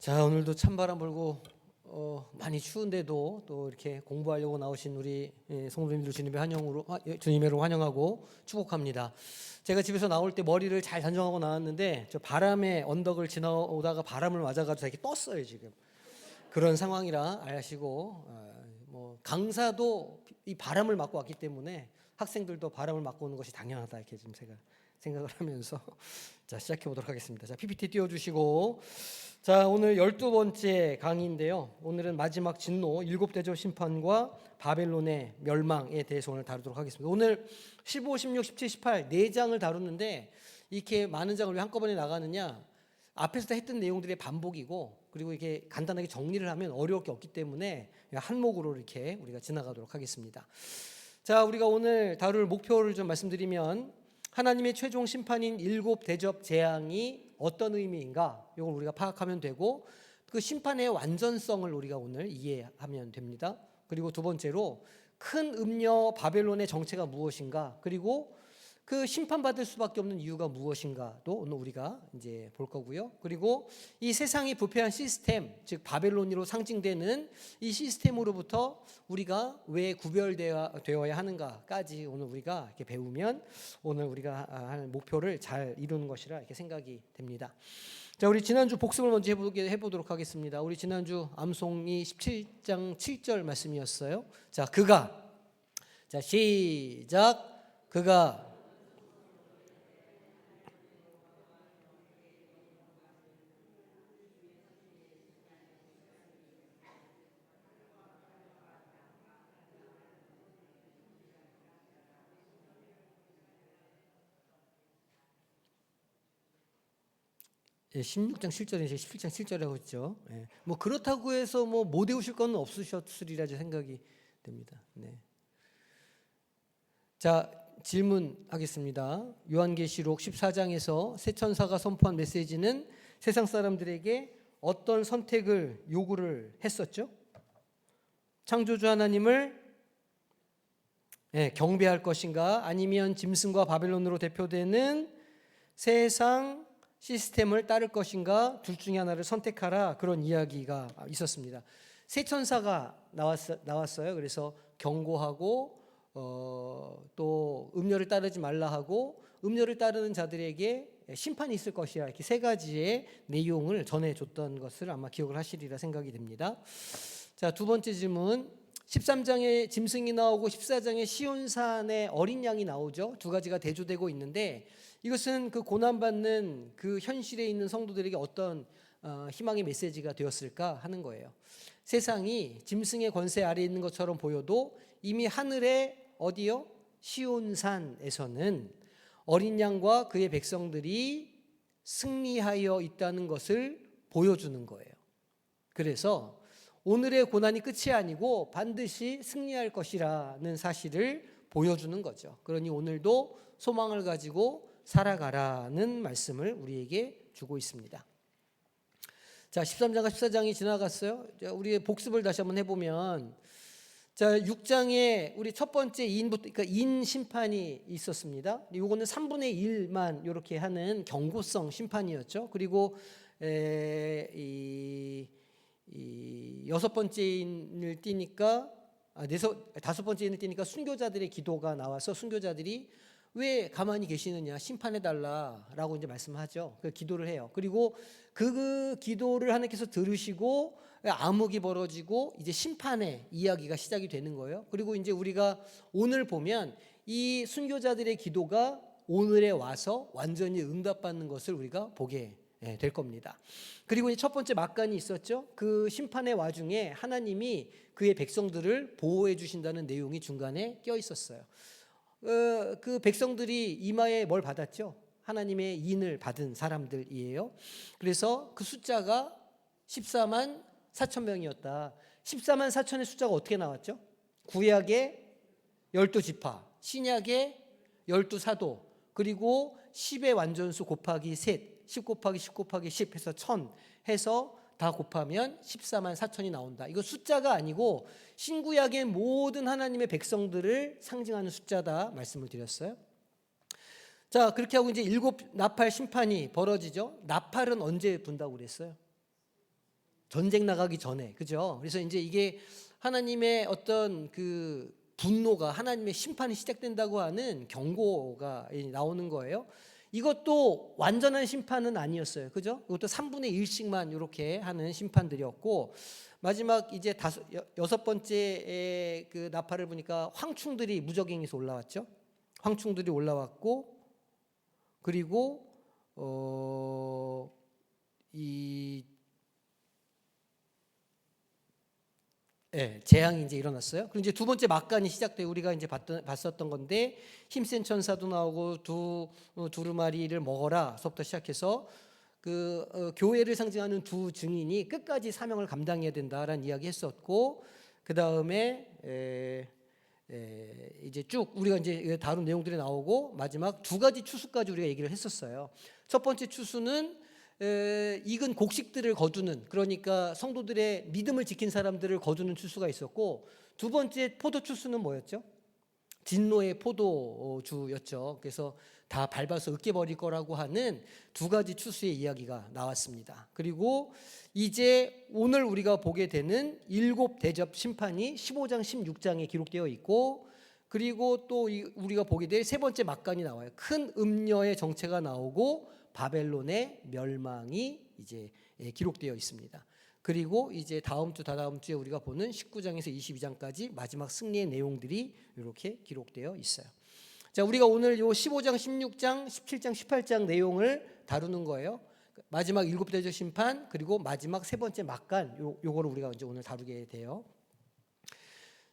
자, 오늘도 찬바람 불고 많이 추운데도 또 이렇게 공부하려고 나오신 우리 성도님들 주님으로 환영하고 축복합니다. 제가 집에서 나올 때 머리를 잘 단정하고 나왔는데 저 바람에 언덕을 지나오다가 바람을 맞아가지고 이렇게 떴어요 지금. 그런 상황이라 아시고 뭐 강사도 이 바람을 맞고 왔기 때문에 학생들도 바람을 맞고 오는 것이 당연하다 이렇게 좀 제가 생각을 하면서 자 시작해 보도록 하겠습니다. 자 PPT 띄워주시고 자 오늘 12번째 강의인데요. 오늘은 마지막 진노 7대접 심판과 바벨론의 멸망에 대해서 오늘 다루도록 하겠습니다. 오늘 15, 16, 17, 18 4장을 다루는데 이렇게 많은 장을 왜 한꺼번에 나가느냐, 앞에서 했던 내용들의 반복이고 그리고 이렇게 간단하게 정리를 하면 어려울 게 없기 때문에 한목으로 이렇게 우리가 지나가도록 하겠습니다. 자, 우리가 오늘 다룰 목표를 좀 말씀드리면 하나님의 최종 심판인 7대접 재앙이 어떤 의미인가 이걸 우리가 파악하면 되고 그 심판의 완전성을 우리가 오늘 이해하면 됩니다. 그리고 두 번째로 큰 음녀 바벨론의 정체가 무엇인가, 그리고 그 심판받을 수밖에 없는 이유가 무엇인가도 오늘 우리가 이제 볼 거고요. 그리고 이 세상이 부패한 시스템, 즉 바벨론으로 상징되는 이 시스템으로부터 우리가 왜 구별되어야 하는가까지 오늘 우리가 이렇게 배우면 오늘 우리가 할 목표를 잘 이루는 것이라 이렇게 생각이 됩니다. 자, 우리 지난주 복습을 먼저 해보도록 하겠습니다. 우리 지난주 암송이 17장 7절 말씀이었어요. 자, 자 시작. 그가 예, 16장 7절에 17장 7절이라고 했죠. 예, 뭐 그렇다고 해서 뭐 못 외우실 건 없으셨으리라 생각이 됩니다. 네. 자, 질문하겠습니다. 요한계시록 14장에서 새 천사가 선포한 메시지는 세상 사람들에게 어떤 선택을 요구를 했었죠? 창조주 하나님을 경배할 것인가, 아니면 짐승과 바벨론으로 대표되는 세상 시스템을 따를 것인가, 둘 중에 하나를 선택하라, 그런 이야기가 있었습니다. 새 천사가 나왔어요. 그래서 경고하고 또 음료를 따르지 말라 하고 음료를 따르는 자들에게 심판이 있을 것이야, 이렇게 세 가지의 내용을 전해줬던 것을 아마 기억을 하시리라 생각이 됩니다. 자, 두 번째 질문, 13장에 짐승이 나오고 14장에 시온산의 어린 양이 나오죠. 두 가지가 대조되고 있는데 이것은 그 고난받는 그 현실에 있는 성도들에게 어떤 희망의 메시지가 되었을까 하는 거예요. 세상이 짐승의 권세 아래에 있는 것처럼 보여도 이미 하늘의 어디요? 시온산에서는 어린 양과 그의 백성들이 승리하여 있다는 것을 보여주는 거예요. 그래서 오늘의 고난이 끝이 아니고 반드시 승리할 것이라는 사실을 보여주는 거죠. 그러니 오늘도 소망을 가지고 살아가라는 말씀을 우리에게 주고 있습니다. 자, 13장과 14장이 지나갔어요. 자, 우리의 복습을 다시 한번 해보면, 자, 6장에 우리 첫 번째 그러니까 인 심판이 있었습니다. 이거는 3분의 1만 이렇게 하는 경고성 심판이었죠. 그리고 여섯 번째 인을 띄니까 다섯 번째 인을 띄니까 순교자들의 기도가 나와서 순교자들이 왜 가만히 계시느냐, 심판해달라라고 이제 말씀하죠. 그 기도를 해요. 그리고 그 기도를 하나님께서 들으시고 암흑이 벌어지고 이제 심판의 이야기가 시작이 되는 거예요. 그리고 이제 우리가 오늘 보면 이 순교자들의 기도가 오늘에 와서 완전히 응답받는 것을 우리가 보게 될 겁니다. 그리고 이제 첫 번째 막간이 있었죠. 그 심판의 와중에 하나님이 그의 백성들을 보호해 주신다는 내용이 중간에 껴 있었어요. 그 백성들이 이마에 뭘 받았죠? 하나님의 인을 받은 사람들이에요. 그래서 그 숫자가 14만 4천 명이었다. 14만 4천의 숫자가 어떻게 나왔죠? 구약의 12지파, 신약의 12사도, 그리고 10의 완전수 곱하기 셋, 10 곱하기 10 곱하기 10 해서 1000 해서 다 곱하면 14만 4천이 나온다. 이거 숫자가 아니고 신구약의 모든 하나님의 백성들을 상징하는 숫자다 말씀을 드렸어요. 자, 그렇게 하고 이제 7 나팔 심판이 벌어지죠. 나팔은 언제 분다고 그랬어요? 전쟁 나가기 전에, 그죠? 그래서 이제 이게 하나님의 어떤 그 분노가, 하나님의 심판이 시작된다고 하는 경고가 나오는 거예요. 이것도 완전한 심판은 아니었어요, 그죠? 이것도 3분의 1씩만 이렇게 하는 심판들이었고, 마지막 이제 여섯 번째 그 나팔을 보니까 황충들이 무적행에서 올라왔죠. 황충들이 올라왔고, 그리고 재앙이 이제 일어났어요. 그리고 이제 두 번째 막간이 시작돼 우리가 이제 봤었던 건데, 힘센 천사도 나오고 두루마리를 먹어라서부터 시작해서 교회를 상징하는 두 증인이 끝까지 사명을 감당해야 된다라는 이야기했었고, 그 다음에 이제 쭉 우리가 이제 다룬 내용들이 나오고, 마지막 두 가지 추수까지 우리가 얘기를 했었어요. 첫 번째 추수는 익은 곡식들을 거두는, 그러니까 성도들의 믿음을 지킨 사람들을 거두는 추수가 있었고, 두 번째 포도 추수는 뭐였죠? 진노의 포도주였죠. 그래서 다 밟아서 으깨버릴 거라고 하는 두 가지 추수의 이야기가 나왔습니다. 그리고 이제 오늘 우리가 보게 되는 일곱 대접 심판이 15장 16장에 기록되어 있고, 그리고 또 우리가 보게 될 세 번째 막간이 나와요. 큰 음녀의 정체가 나오고 바벨론의 멸망이 이제 기록되어 있습니다. 그리고 이제 다음 주 다다음 주에 우리가 보는 19장에서 22장까지 마지막 승리의 내용들이 이렇게 기록되어 있어요. 자, 우리가 오늘 요 15장, 16장, 17장, 18장 내용을 다루는 거예요. 마지막 일곱 대접 심판, 그리고 마지막 세 번째 막간, 요거를 우리가 이제 오늘 다루게 돼요.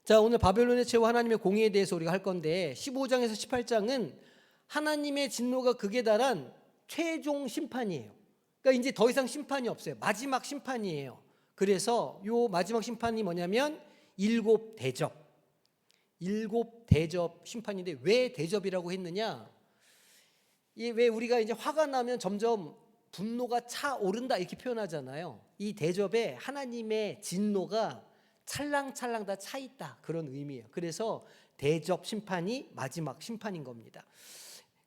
자, 오늘 바벨론의 최후 하나님의 공의에 대해서 우리가 할 건데, 15장에서 18장은 하나님의 진노가 극에 달한 최종 심판이에요. 그러니까 이제 더 이상 심판이 없어요. 마지막 심판이에요. 그래서 요 마지막 심판이 뭐냐면 일곱 대접 심판인데, 왜 대접이라고 했느냐? 왜 우리가 이제 화가 나면 점점 분노가 차오른다 이렇게 표현하잖아요. 이 대접에 하나님의 진노가 찰랑찰랑 다 차 있다, 그런 의미예요. 그래서 대접 심판이 마지막 심판인 겁니다.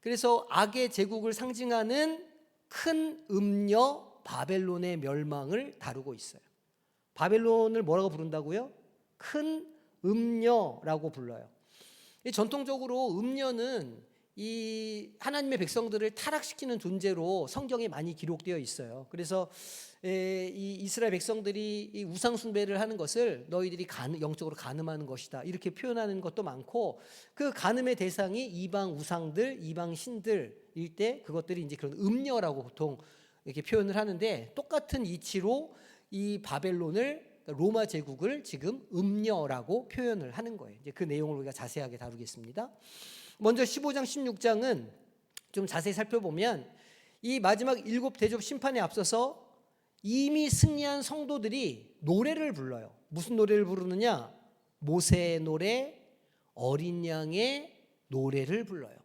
그래서 악의 제국을 상징하는 큰 음녀 바벨론의 멸망을 다루고 있어요. 바벨론을 뭐라고 부른다고요? 큰 음녀라고 불러요. 전통적으로 음녀는 이 하나님의 백성들을 타락시키는 존재로 성경에 많이 기록되어 있어요. 그래서 이 이스라엘 백성들이 이 우상 숭배를 하는 것을 너희들이 영적으로 간음하는 것이다, 이렇게 표현하는 것도 많고, 그 간음의 대상이 이방 우상들, 이방 신들일 때 그것들이 이제 그런 음녀라고 보통 이렇게 표현을 하는데, 똑같은 이치로 이 바벨론을, 로마 제국을 지금 음녀라고 표현을 하는 거예요. 이제 그 내용을 우리가 자세하게 다루겠습니다. 먼저 15장 16장은 좀 자세히 살펴보면 이 마지막 일곱 대접 심판에 앞서서 이미 승리한 성도들이 노래를 불러요. 무슨 노래를 부르느냐? 모세의 노래, 어린 양의 노래를 불러요.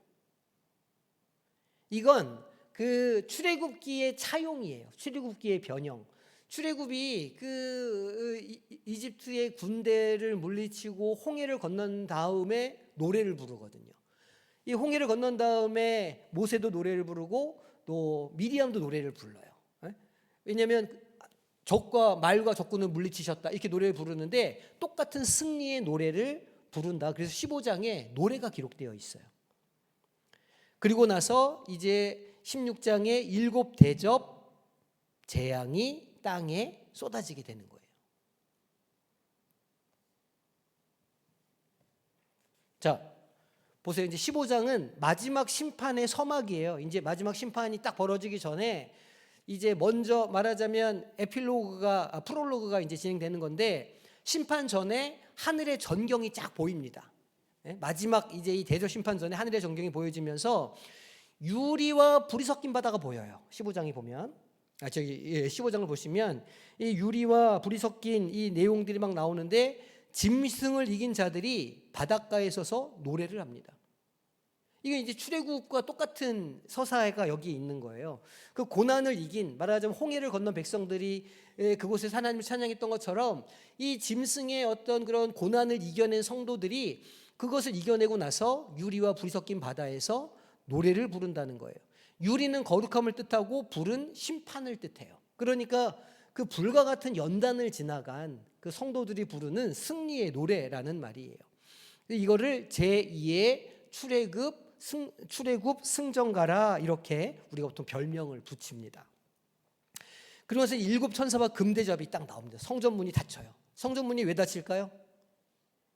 이건 그 출애굽기의 차용이에요. 출애굽기의 변형. 출애굽이 이집트의 군대를 물리치고 홍해를 건넌 다음에 노래를 부르거든요. 이 홍해를 건넌 다음에 모세도 노래를 부르고 또 미리암도 노래를 불러요. 왜냐하면 적과 말과 적군을 물리치셨다, 이렇게 노래를 부르는데 똑같은 승리의 노래를 부른다. 그래서 15장에 노래가 기록되어 있어요. 그리고 나서 이제 16장에 일곱 대접 재앙이 땅에 쏟아지게 되는 거예요. 자, 보세요. 이제 15장은 마지막 심판의 서막이에요. 이제 마지막 심판이 딱 벌어지기 전에 이제 먼저 말하자면 프롤로그가 이제 진행되는 건데, 심판 전에 하늘의 전경이 쫙 보입니다. 마지막 이제 이 대접 심판 전에 하늘의 전경이 보여지면서 유리와 불이 섞인 바다가 보여요. 15장에 보면 15장을 보시면 이 유리와 불이 섞인 이 내용들이 막 나오는데, 짐승을 이긴 자들이 바닷가에 서서 노래를 합니다. 이게 이제 출애굽과 똑같은 서사가 여기 있는 거예요. 그 고난을 이긴, 말하자면 홍해를 건넌 백성들이 그곳에서 하나님을 찬양했던 것처럼 이 짐승의 어떤 그런 고난을 이겨낸 성도들이 그것을 이겨내고 나서 유리와 불이 섞인 바다에서 노래를 부른다는 거예요. 유리는 거룩함을 뜻하고 불은 심판을 뜻해요. 그러니까 그 불과 같은 연단을 지나간 그 성도들이 부르는 승리의 노래라는 말이에요. 이거를 제2의 출애굽 승전가라 이렇게 우리가 보통 별명을 붙입니다. 그러면서 7 천사와 금대접이 딱 나옵니다. 성전문이 닫혀요. 성전문이 왜 닫힐까요?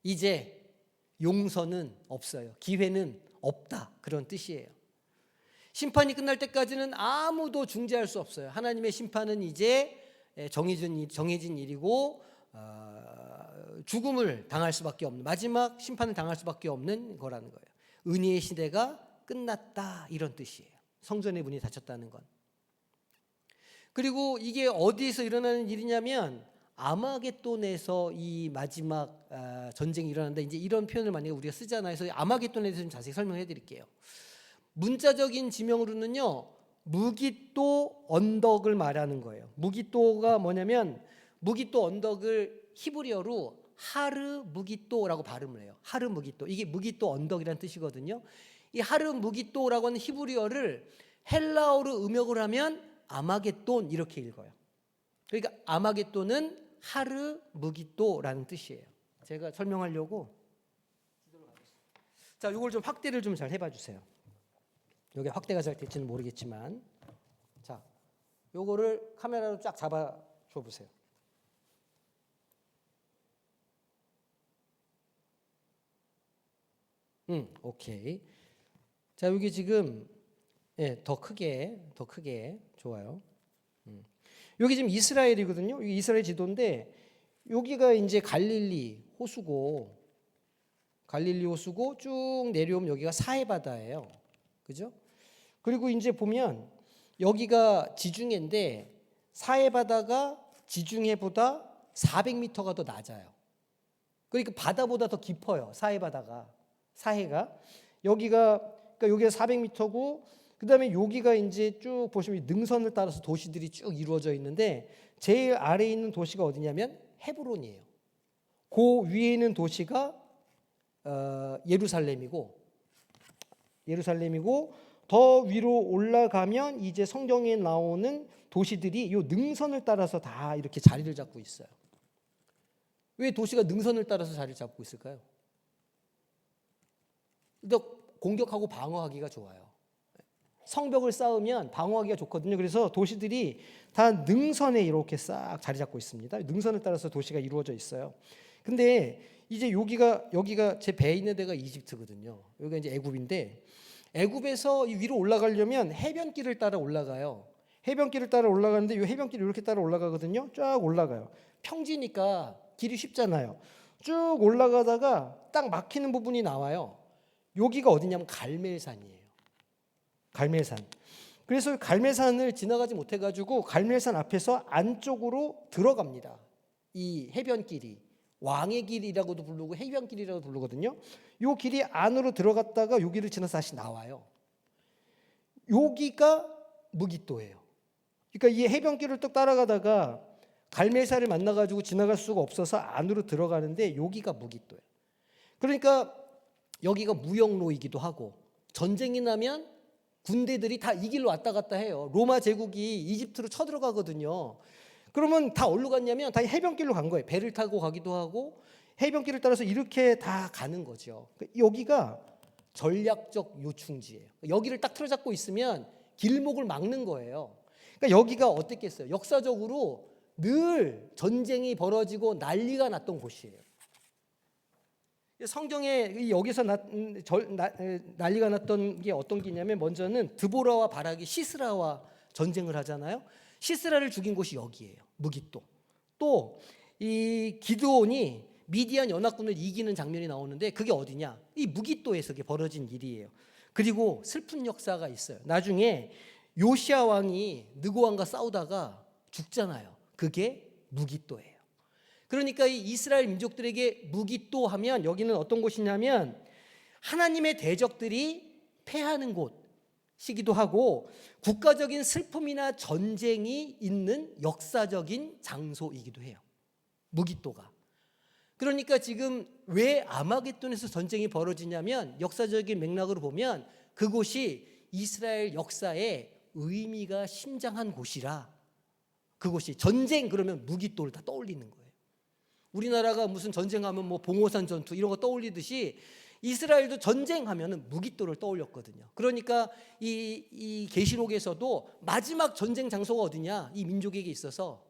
이제 용서는 없어요. 기회는 없다. 그런 뜻이에요. 심판이 끝날 때까지는 아무도 중재할 수 없어요. 하나님의 심판은 이제 정해진 일이고 죽음을 당할 수밖에 없는, 마지막 심판을 당할 수밖에 없는 거라는 거예요. 은혜의 시대가 끝났다 이런 뜻이에요. 성전의 문이 닫혔다는 건. 그리고 이게 어디에서 일어나는 일이냐면 아마겟돈에서 이 마지막 전쟁이 일어난다. 이제 이런 표현을 만약에 우리가 쓰잖아요. 그래서 아마겟돈에 대해서 좀 자세히 설명해 드릴게요. 문자적인 지명으로는요, 무깃도 언덕을 말하는 거예요. 무깃도가 뭐냐면 무깃도 언덕을 히브리어로 하르 무깃도라고 발음을 해요. 하르 무깃도. 이게 무깃도 언덕이라는 뜻이거든요. 이 하르 무깃도라고 하는 히브리어를 헬라어로 음역을 하면 아마겟돈 이렇게 읽어요. 그러니까 아마겟돈은 하르 무깃도라는 뜻이에요. 제가 설명하려고 자, 이걸 좀 확대를 좀 잘 해봐 주세요. 여기 확대가 잘 될지는 모르겠지만, 자, 요거를 카메라로 쫙 잡아 줘 보세요. 오케이. 자, 여기 지금 더 크게 좋아요. 여기 지금 이스라엘이거든요. 여기 이스라엘 지도인데 여기가 이제 갈릴리 호수고 쭉 내려오면 여기가 사해 바다예요. 그죠? 그리고 이제 보면 여기가 지중해인데 사해 바다가 지중해보다 400m가 더 낮아요. 그러니까 바다보다 더 깊어요. 사해 바다가. 사해가 그러니까 여기가 400m고 그다음에 여기가 이제 쭉 보시면 능선을 따라서 도시들이 쭉 이루어져 있는데 제일 아래에 있는 도시가 어디냐면 헤브론이에요. 그 위에 있는 도시가 예루살렘이고 더 위로 올라가면 이제 성경에 나오는 도시들이 이 능선을 따라서 다 이렇게 자리를 잡고 있어요. 왜 도시가 능선을 따라서 자리를 잡고 있을까요? 또 공격하고 방어하기가 좋아요. 성벽을 쌓으면 방어하기가 좋거든요. 그래서 도시들이 다 능선에 이렇게 싹 자리 잡고 있습니다. 능선을 따라서 도시가 이루어져 있어요. 근데 이제 여기가 제 배에 있는 데가 이집트거든요. 여기가 이제 애굽인데 애굽에서 이 위로 올라가려면 해변길을 따라 올라가요. 해변길을 따라 올라가는데 이 해변길이 이렇게 따라 올라가거든요. 쫙 올라가요. 평지니까 길이 쉽잖아요. 쭉 올라가다가 딱 막히는 부분이 나와요. 여기가 어디냐면 갈멜산이에요. 갈멜산. 그래서 갈멜산을 지나가지 못해가지고 갈멜산 앞에서 안쪽으로 들어갑니다. 이 해변길이 왕의 길이라고도 부르고 해변길이라고도 부르거든요. 이 길이 안으로 들어갔다가 여기를 지나서 다시 나와요. 여기가 무깃도예요. 그러니까 이 해변길을 쭉 따라가다가 갈멜산을 만나가지고 지나갈 수가 없어서 안으로 들어가는데 여기가 무깃도예요. 그러니까 여기가 무역로이기도 하고 전쟁이 나면 군대들이 다 이 길로 왔다 갔다 해요. 로마 제국이 이집트로 쳐들어가거든요. 그러면 다 어디로 갔냐면 다 해변길로 간 거예요. 배를 타고 가기도 하고 해변길을 따라서 이렇게 다 가는 거죠. 여기가 전략적 요충지예요. 여기를 딱 틀어잡고 있으면 길목을 막는 거예요. 그러니까 여기가 어땠겠어요? 역사적으로 늘 전쟁이 벌어지고 난리가 났던 곳이에요. 성경에 여기서 난리가 났던 게 어떤 게냐면 먼저는 드보라와 바락이 시스라와 전쟁을 하잖아요. 시스라를 죽인 곳이 여기예요. 무깃도. 또 이 기드온이 미디안 연합군을 이기는 장면이 나오는데 그게 어디냐? 이 무깃도에서 벌어진 일이에요. 그리고 슬픈 역사가 있어요. 나중에 요시야 왕이 느고 왕과 싸우다가 죽잖아요. 그게 무깃도예요. 그러니까 이 이스라엘 민족들에게 무깃도 하면 여기는 어떤 곳이냐면 하나님의 대적들이 패하는 곳이기도 하고 국가적인 슬픔이나 전쟁이 있는 역사적인 장소이기도 해요. 무깃도가. 그러니까 지금 왜 아마겟돈에서 전쟁이 벌어지냐면 역사적인 맥락으로 보면 그곳이 이스라엘 역사의 의미가 심장한 곳이라 그곳이 전쟁 그러면 무깃돌을 다 떠올리는 거예요. 우리나라가 무슨 전쟁하면 뭐 봉오산 전투 이런 거 떠올리듯이 이스라엘도 전쟁하면은 무깃돌을 떠올렸거든요. 그러니까 이 계시록에서도 마지막 전쟁 장소가 어디냐? 이 민족에게 있어서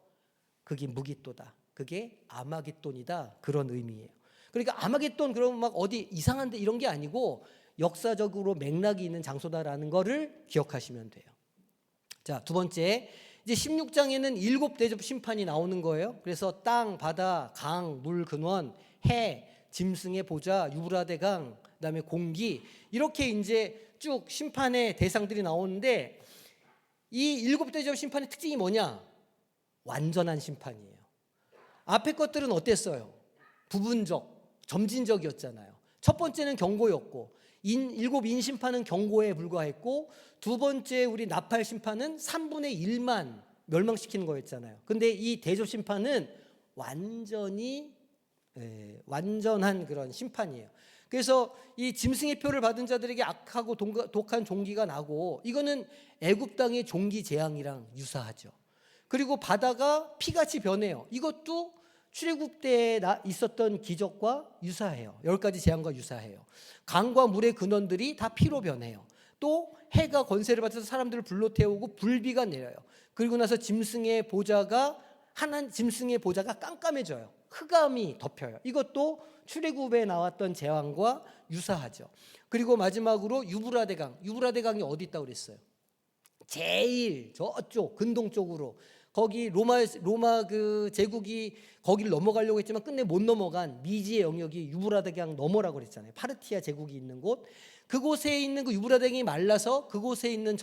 그게 무깃도다. 그게 아마겟돈이다. 그런 의미예요. 그러니까 아마겟돈 그러면 막 어디 이상한데 이런 게 아니고 역사적으로 맥락이 있는 장소다라는 거를 기억하시면 돼요. 자, 두 번째, 이제 16장에는 7 대접 심판이 나오는 거예요. 그래서 땅, 바다, 강, 물 근원, 해, 짐승의 보좌, 유브라데강, 그다음에 공기, 이렇게 이제 쭉 심판의 대상들이 나오는데 이 7 대접 심판의 특징이 뭐냐? 완전한 심판이에요. 앞에 것들은 어땠어요? 부분적, 점진적이었잖아요. 첫 번째는 경고였고 7 인심판은 경고에 불과했고 두 번째 우리 나팔 심판은 3분의 1만 멸망시키는 거였잖아요. 근데 이 대접 심판은 완전한 그런 심판이에요. 그래서 이 짐승의 표를 받은 자들에게 악하고 독한 종기가 나고 이거는 애굽 땅의 종기 재앙이랑 유사하죠. 그리고 바다가 피같이 변해요. 이것도 출애굽 때에 있었던 기적과 유사해요. 10가지 재앙과 유사해요. 강과 물의 근원들이 다 피로 변해요. 또 해가 권세를 받아서 사람들을 불로 태우고 불비가 내려요. 그리고 나서 짐승의 보좌가 깜깜해져요. 흑암이 덮여요. 이것도 출애굽에 나왔던 재앙과 유사하죠. 그리고 마지막으로 유브라데강이 어디 있다고 그랬어요? 제일 저쪽 근동 쪽으로 거기 로마 그 제국이 거기를 넘어가려고 했지만 끝내 못 넘어간 미지의 영역이 유브라데강 너머라고 그랬잖아요. 파르티아 제국이 있는 곳. 그곳에 있는 그 유브라데강이 말라서 그곳에 있는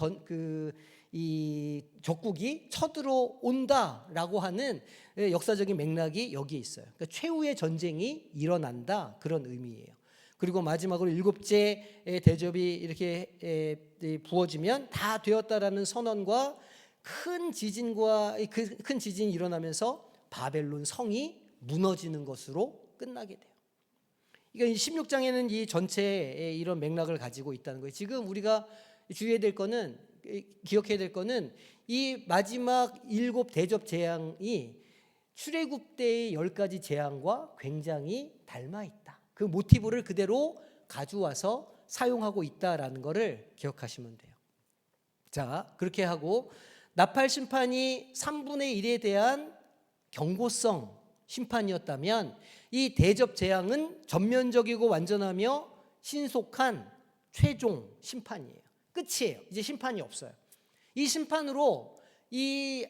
이 적국이 쳐들어온다라고 하는 역사적인 맥락이 여기에 있어요. 그러니까 최후의 전쟁이 일어난다 그런 의미예요. 그리고 마지막으로 7째 대접이 이렇게 부어지면 다 되었다라는 선언과 큰 지진이 일어나면서 바벨론 성이 무너지는 것으로 끝나게 돼요. 그러니까 16장에는 이 전체의 이런 맥락을 가지고 있다는 거예요. 지금 우리가 기억해야 될 거는 이 마지막 7 대접 재앙이 출애굽 때의 10가지 재앙과 굉장히 닮아 있다. 그 모티브를 그대로 가져와서 사용하고 있다라는 것을 기억하시면 돼요. 자, 그렇게 하고 나팔 심판이 3분의 1에 대한 경고성 심판이었다면 이 대접 재앙은 전면적이고 완전하며 신속한 최종 심판이에요. 끝이에요. 이제 심판이 없어요. 이 심판으로 이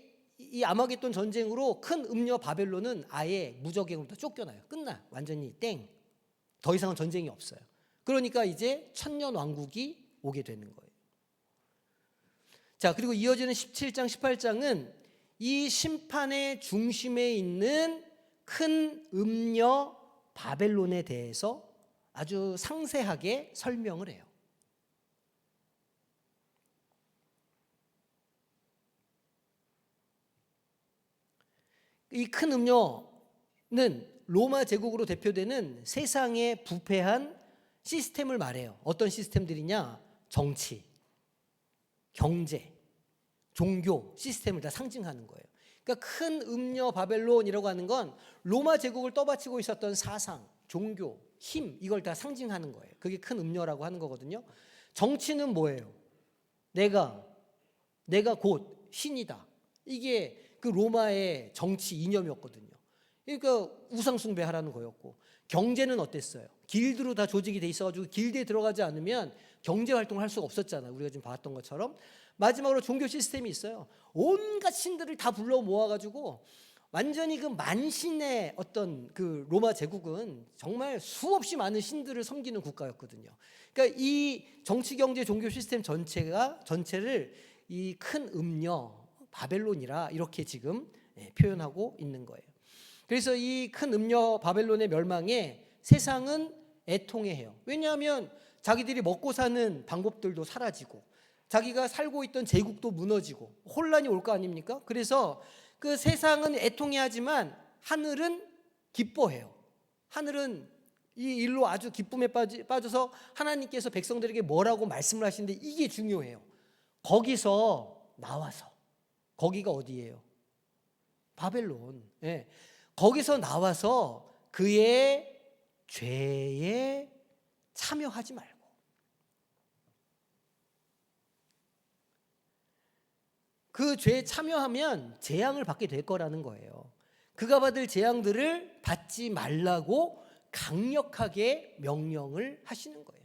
아마겟돈 전쟁으로 큰 음녀 바벨론은 아예 무적행으로 쫓겨나요. 끝나. 완전히 땡. 더 이상은 전쟁이 없어요. 그러니까 이제 천년 왕국이 오게 되는 거예요. 자, 그리고 이어지는 17장, 18장은 이 심판의 중심에 있는 큰 음녀 바벨론에 대해서 아주 상세하게 설명을 해요. 이 큰 음녀는 로마 제국으로 대표되는 세상의 부패한 시스템을 말해요. 어떤 시스템들이냐? 정치, 경제, 종교 시스템을 다 상징하는 거예요. 그러니까 큰 음녀 바벨론이라고 하는 건 로마 제국을 떠받치고 있었던 사상, 종교, 힘 이걸 다 상징하는 거예요. 그게 큰 음녀라고 하는 거거든요. 정치는 뭐예요? 내가 곧 신이다. 이게 그 로마의 정치 이념이었거든요. 그러니까 우상 숭배하라는 거였고, 경제는 어땠어요? 길드로 다 조직이 돼 있어가지고 길드에 들어가지 않으면 경제 활동을 할 수가 없었잖아요. 우리가 지금 봤던 것처럼. 마지막으로 종교 시스템이 있어요. 온갖 신들을 다 불러 모아가지고 완전히 그 만신의 어떤 그 로마 제국은 정말 수없이 많은 신들을 섬기는 국가였거든요. 그러니까 이 정치, 경제, 종교 시스템 전체를 이 큰 음녀 바벨론이라 이렇게 지금 표현하고 있는 거예요. 그래서 이 큰 음녀 바벨론의 멸망에 세상은 애통해해요. 왜냐하면 자기들이 먹고 사는 방법들도 사라지고 자기가 살고 있던 제국도 무너지고 혼란이 올 거 아닙니까? 그래서 그 세상은 애통해하지만 하늘은 기뻐해요. 하늘은 이 일로 아주 기쁨에 빠져서 하나님께서 백성들에게 뭐라고 말씀을 하시는데 이게 중요해요. 거기서 나와서, 거기가 어디예요? 바벨론. 예. 거기서 나와서 그의 죄에 참여하지 말고, 그 죄에 참여하면 재앙을 받게 될 거라는 거예요. 그가 받을 재앙들을 받지 말라고 강력하게 명령을 하시는 거예요.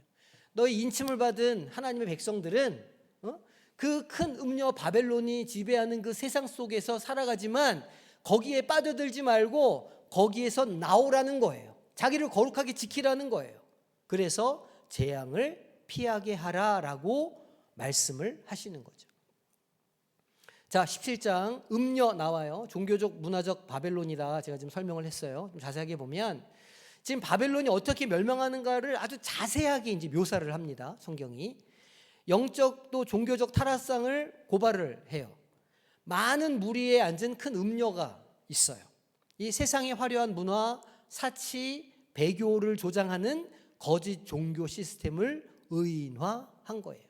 너희 인침을 받은 하나님의 백성들은 그 큰 음녀 바벨론이 지배하는 그 세상 속에서 살아가지만 거기에 빠져들지 말고 거기에서 나오라는 거예요. 자기를 거룩하게 지키라는 거예요. 그래서 재앙을 피하게 하라라고 말씀을 하시는 거죠. 자, 17장 음녀 나와요. 종교적 문화적 바벨론이다 제가 지금 설명을 했어요. 좀 자세하게 보면 지금 바벨론이 어떻게 멸망하는가를 아주 자세하게 이제 묘사를 합니다. 성경이 영적 또 종교적 타락상을 고발을 해요. 많은 무리에 앉은 큰 음녀가 있어요. 이 세상의 화려한 문화, 사치, 배교를 조장하는 거짓 종교 시스템을 의인화한 거예요.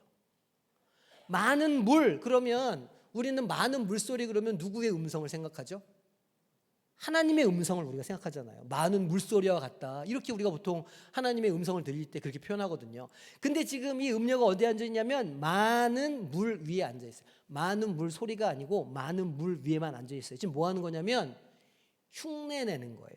많은 물, 그러면 우리는 많은 물소리 그러면 누구의 음성을 생각하죠? 하나님의 음성을 우리가 생각하잖아요. 많은 물소리와 같다. 이렇게 우리가 보통 하나님의 음성을 들릴 때 그렇게 표현하거든요. 근데 지금 이 음녀가 어디에 앉아 있냐면 많은 물 위에 앉아 있어요. 많은 물 소리가 아니고 많은 물 위에만 앉아 있어요. 지금 뭐 하는 거냐면 흉내내는 거예요.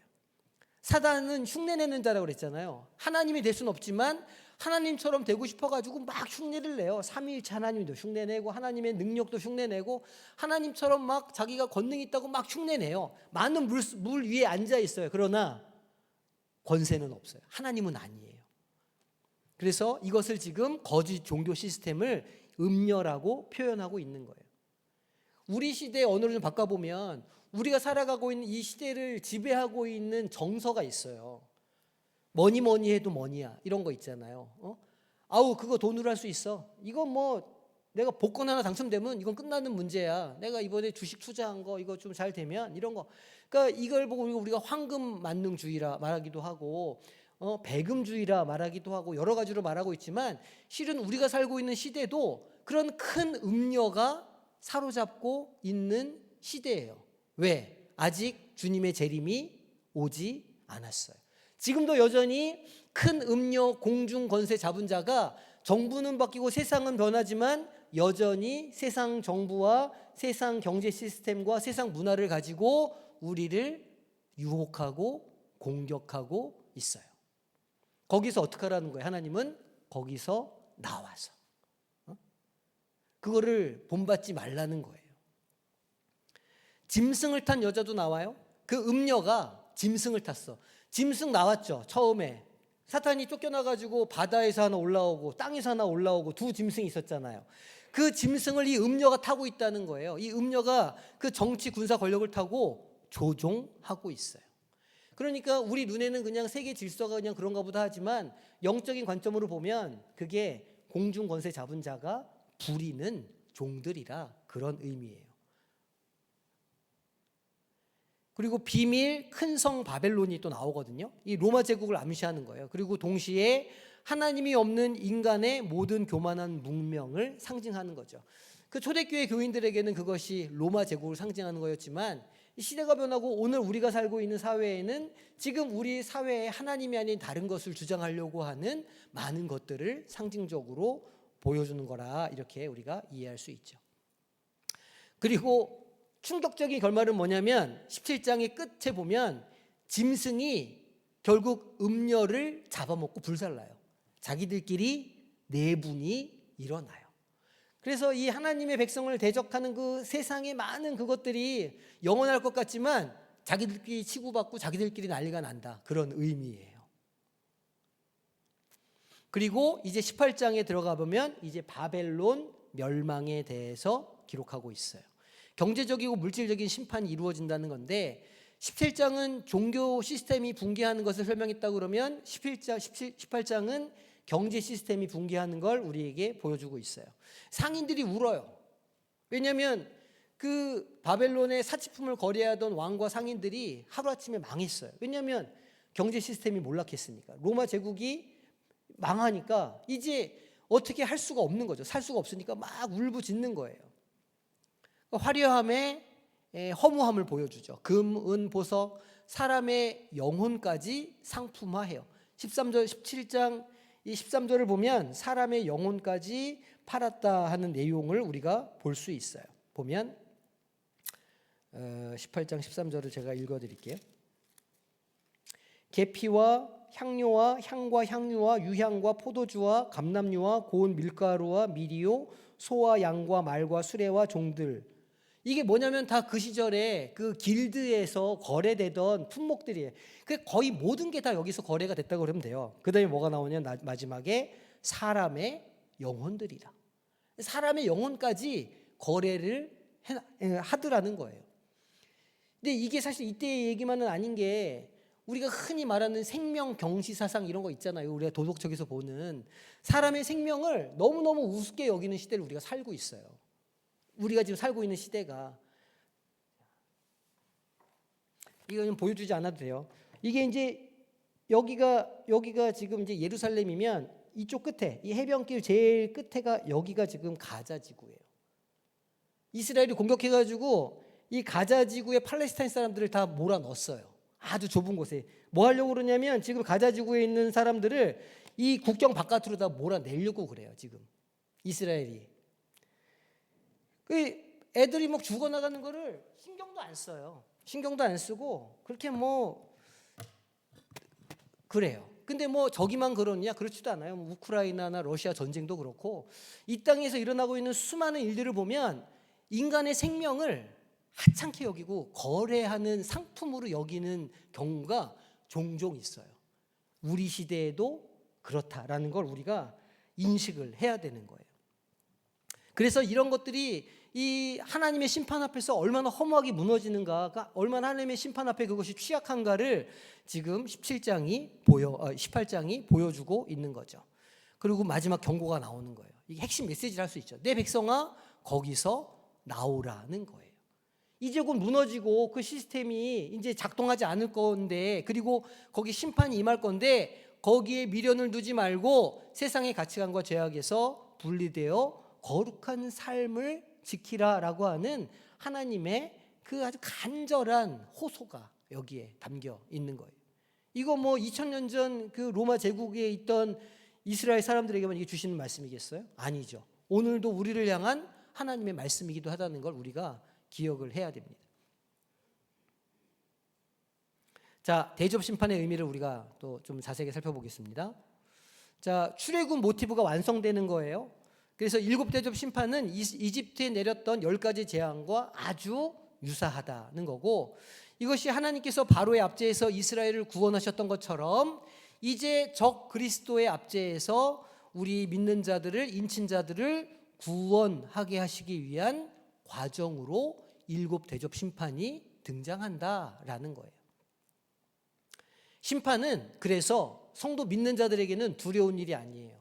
사단은 흉내내는 자라고 그랬잖아요. 하나님이 될 수는 없지만 하나님처럼 되고 싶어가지고 막 흉내를 내요. 삼위일체 하나님도 흉내내고 하나님의 능력도 흉내내고 하나님처럼 막 자기가 권능이 있다고 막 흉내내요. 많은 물 위에 앉아 있어요. 그러나 권세는 없어요. 하나님은 아니에요. 그래서 이것을 지금 거짓 종교 시스템을 음녀라고 표현하고 있는 거예요. 우리 시대의 언어를 좀 바꿔보면 우리가 살아가고 있는 이 시대를 지배하고 있는 정서가 있어요. 뭐니 뭐니 해도 뭐니야 이런 거 있잖아요. 아우 그거 돈으로 할 수 있어. 이건 뭐 내가 복권 하나 당첨되면 이건 끝나는 문제야. 내가 이번에 주식 투자한 거 이거 좀 잘 되면 이런 거. 그러니까 이걸 보고 우리가 황금 만능주의라 말하기도 하고 배금주의라 말하기도 하고 여러 가지로 말하고 있지만 실은 우리가 살고 있는 시대도 그런 큰 음녀가 사로잡고 있는 시대예요. 왜? 아직 주님의 재림이 오지 않았어요. 지금도 여전히 큰 음료 공중 권세 잡은 자가 정부는 바뀌고 세상은 변하지만 여전히 세상 정부와 세상 경제 시스템과 세상 문화를 가지고 우리를 유혹하고 공격하고 있어요. 거기서 어떻게 하라는 거예요? 하나님은 거기서 나와서 그거를 본받지 말라는 거예요. 짐승을 탄 여자도 나와요. 그 음녀가 짐승을 탔어. 짐승 나왔죠. 처음에 사탄이 쫓겨나가지고 바다에서 하나 올라오고 땅에서 하나 올라오고 두 짐승이 있었잖아요. 그 짐승을 이 음녀가 타고 있다는 거예요. 이 음녀가 그 정치 군사 권력을 타고 조종하고 있어요. 그러니까 우리 눈에는 그냥 세계 질서가 그냥 그런가 보다 하지만 영적인 관점으로 보면 그게 공중 권세 잡은 자가 부리는 종들이라 그런 의미예요. 그리고 비밀 큰 성 바벨론이 또 나오거든요. 이 로마 제국을 암시하는 거예요. 그리고 동시에 하나님이 없는 인간의 모든 교만한 문명을 상징하는 거죠. 그 초대교회 교인들에게는 그것이 로마 제국을 상징하는 거였지만 이 시대가 변하고 오늘 우리가 살고 있는 사회에는 지금 우리 사회에 하나님이 아닌 다른 것을 주장하려고 하는 많은 것들을 상징적으로 보여주는 거라 이렇게 우리가 이해할 수 있죠. 그리고 충격적인 결말은 뭐냐면 17장의 끝에 보면 짐승이 결국 음녀를 잡아먹고 불살라요. 자기들끼리 내분이 일어나요. 그래서 이 하나님의 백성을 대적하는 그 세상의 많은 그것들이 영원할 것 같지만 자기들끼리 치고받고 자기들끼리 난리가 난다. 그런 의미예요. 그리고 이제 18장에 들어가 보면 이제 바벨론 멸망에 대해서 기록하고 있어요. 경제적이고 물질적인 심판이 이루어진다는 건데 17장은 종교 시스템이 붕괴하는 것을 설명했다고 그러면 18장은 경제 시스템이 붕괴하는 걸 우리에게 보여주고 있어요. 상인들이 울어요. 왜냐하면 그 바벨론의 사치품을 거래하던 왕과 상인들이 하루아침에 망했어요. 왜냐하면 경제 시스템이 몰락했으니까. 로마 제국이 망하니까 이제 어떻게 할 수가 없는 거죠. 살 수가 없으니까 막 울부짖는 거예요. 화려함에 허무함을 보여주죠. 금, 은, 보석, 사람의 영혼까지 상품화해요. 13절, 17장 이 13절을 보면 사람의 영혼까지 팔았다 하는 내용을 우리가 볼 수 있어요. 보면 18장 13절을 제가 읽어드릴게요. 계피와 향료와 향과 향유와 유향과 포도주와 감람류와 고운 밀가루와 미리오, 소와 양과 말과 수레와 종들, 이게 뭐냐면 다 그 시절에 그 길드에서 거래되던 품목들이에요. 그 거의 모든 게 다 여기서 거래가 됐다고 그러면 돼요. 그 다음에 뭐가 나오냐, 마지막에 사람의 영혼들이다. 사람의 영혼까지 거래를 하더라는 거예요. 근데 이게 사실 이때의 얘기만은 아닌 게, 우리가 흔히 말하는 생명 경시 사상 이런 거 있잖아요. 우리가 도덕책에서 보는 사람의 생명을 너무너무 우습게 여기는 시대를 우리가 살고 있어요. 우리가 지금 살고 있는 시대가, 이거 좀 보여주지 않아도 돼요. 이게 이제 여기가 지금 이제 예루살렘이면 이쪽 끝에, 이 해변길 제일 끝에가 여기가 지금 가자 지구예요. 이스라엘이 공격해가지고 이 가자 지구에 팔레스타인 사람들을 다 몰아넣었어요. 아주 좁은 곳에. 뭐 하려고 그러냐면 지금 가자 지구에 있는 사람들을 이 국경 바깥으로 다 몰아내려고 그래요. 지금 이스라엘이. 그 애들이 막 죽어나가는 거를 신경도 안 써요. 신경도 안 쓰고 그렇게 뭐 그래요. 근데 뭐 저기만 그러냐? 그렇지도 않아요. 뭐 우크라이나나 러시아 전쟁도 그렇고 이 땅에서 일어나고 있는 수많은 일들을 보면 인간의 생명을 하찮게 여기고 거래하는 상품으로 여기는 경우가 종종 있어요. 우리 시대에도 그렇다라는 걸 우리가 인식을 해야 되는 거예요. 그래서 이런 것들이 이 하나님의 심판 앞에서 얼마나 허무하게 무너지는가가, 얼마나 하나님의 심판 앞에 그것이 취약한가를 지금 18장이 보여주고 있는 거죠. 그리고 마지막 경고가 나오는 거예요. 이게 핵심 메시지를 할 수 있죠. 내 백성아 거기서 나오라는 거예요. 이제 곧 무너지고 그 시스템이 이제 작동하지 않을 건데, 그리고 거기 심판이 임할 건데 거기에 미련을 두지 말고 세상의 가치관과 죄악에서 분리되어 거룩한 삶을 지키라라고 하는 하나님의 그 아주 간절한 호소가 여기에 담겨 있는 거예요. 이거 뭐 2000년 전 그 로마 제국에 있던 이스라엘 사람들에게만 이게 주시는 말씀이겠어요? 아니죠. 오늘도 우리를 향한 하나님의 말씀이기도 하다는 걸 우리가 기억을 해야 됩니다. 자, 대접 심판의 의미를 우리가 또 좀 자세하게 살펴보겠습니다. 자, 출애굽 모티브가 완성되는 거예요. 그래서 7 대접 심판은 이집트에 내렸던 10가지 재앙과 아주 유사하다는 거고, 이것이 하나님께서 바로의 압제에서 이스라엘을 구원하셨던 것처럼 이제 적 그리스도의 압제에서 우리 믿는 자들을, 인친자들을 구원하게 하시기 위한 과정으로 7 대접 심판이 등장한다라는 거예요. 심판은 그래서 성도 믿는 자들에게는 두려운 일이 아니에요.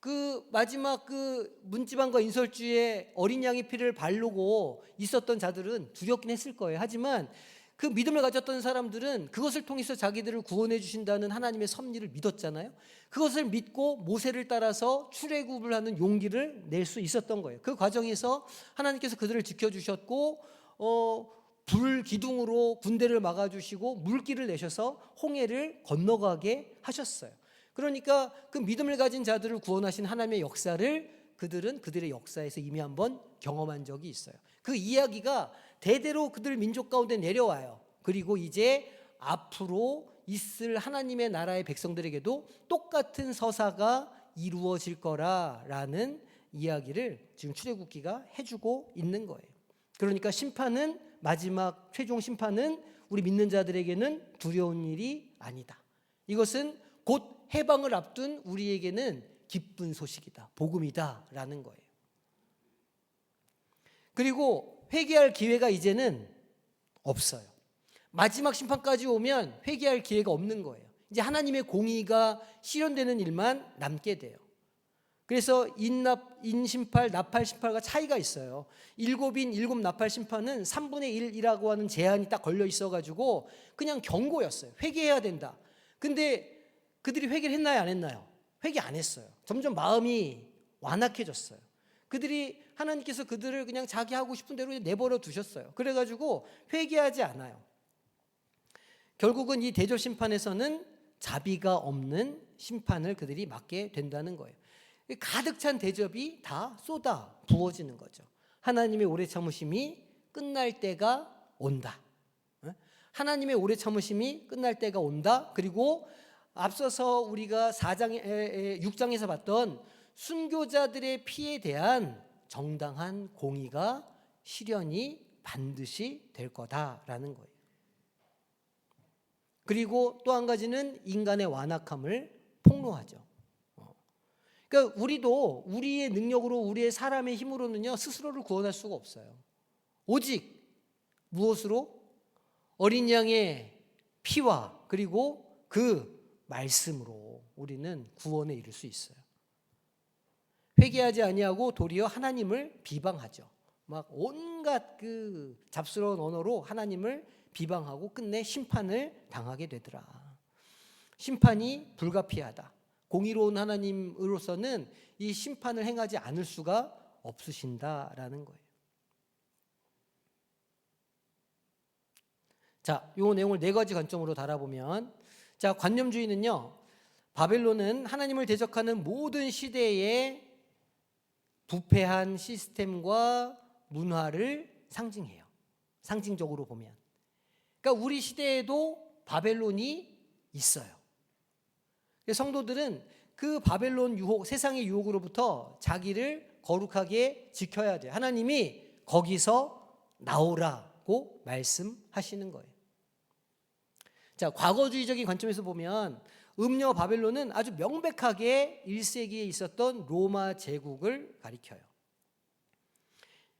그 마지막 그 문지방과 인설주에 어린 양의 피를 바르고 있었던 자들은 두렵긴 했을 거예요. 하지만 그 믿음을 가졌던 사람들은 그것을 통해서 자기들을 구원해 주신다는 하나님의 섭리를 믿었잖아요. 그것을 믿고 모세를 따라서 출애굽을 하는 용기를 낼 수 있었던 거예요. 그 과정에서 하나님께서 그들을 지켜주셨고 불 기둥으로 군대를 막아주시고 물길을 내셔서 홍해를 건너가게 하셨어요. 그러니까 그 믿음을 가진 자들을 구원하신 하나님의 역사를 그들은 그들의 역사에서 이미 한번 경험한 적이 있어요. 그 이야기가 대대로 그들 민족 가운데 내려와요. 그리고 이제 앞으로 있을 하나님의 나라의 백성들에게도 똑같은 서사가 이루어질 거라라는 이야기를 지금 출애굽기가 해주고 있는 거예요. 그러니까 심판은, 마지막 최종 심판은 우리 믿는 자들에게는 두려운 일이 아니다. 이것은 곧 해방을 앞둔 우리에게는 기쁜 소식이다, 복음이다라는 거예요. 그리고 회개할 기회가 이제는 없어요. 마지막 심판까지 오면 회개할 기회가 없는 거예요. 이제 하나님의 공의가 실현되는 일만 남게 돼요. 그래서 인심팔, 나팔심판과 차이가 있어요. 7인 7 나팔 심판은 3분의 1이라고 하는 제한이 딱 걸려 있어가지고 그냥 경고였어요. 회개해야 된다. 근데 그들이 회개를 했나요, 안 했나요? 회개 안 했어요. 점점 마음이 완악해졌어요. 하나님께서 그들을 그냥 자기 하고 싶은 대로 내버려 두셨어요. 그래가지고 회개하지 않아요. 결국은 이 대접 심판에서는 자비가 없는 심판을 그들이 맞게 된다는 거예요. 가득 찬 대접이 다 쏟아 부어지는 거죠. 하나님의 오래 참으심이 끝날 때가 온다. 하나님의 오래 참으심이 끝날 때가 온다. 그리고 앞서서 우리가 6장에서 봤던 순교자들의 피에 대한 정당한 공의가 실현이 반드시 될 거다라는 거예요. 그리고 또 한 가지는 인간의 완악함을 폭로하죠. 그러니까 우리도 우리의 능력으로, 우리의 사람의 힘으로는요 스스로를 구원할 수가 없어요. 오직 무엇으로? 어린 양의 피와 그리고 그 말씀으로 우리는 구원에 이를 수 있어요. 회개하지 아니하고 도리어 하나님을 비방하죠. 막 온갖 그 잡스러운 언어로 하나님을 비방하고 끝내 심판을 당하게 되더라. 심판이 불가피하다. 공의로운 하나님으로서는 이 심판을 행하지 않을 수가 없으신다라는 거예요. 자, 이 내용을 네 가지 관점으로 달아보면, 자, 관념주의는요, 바벨론은 하나님을 대적하는 모든 시대의 부패한 시스템과 문화를 상징해요. 상징적으로 보면. 그러니까 우리 시대에도 바벨론이 있어요. 성도들은 그 바벨론 유혹, 세상의 유혹으로부터 자기를 거룩하게 지켜야 돼요. 하나님이 거기서 나오라고 말씀하시는 거예요. 자, 과거주의적인 관점에서 보면 음녀 바벨론은 아주 명백하게 1세기에 있었던 로마 제국을 가리켜요.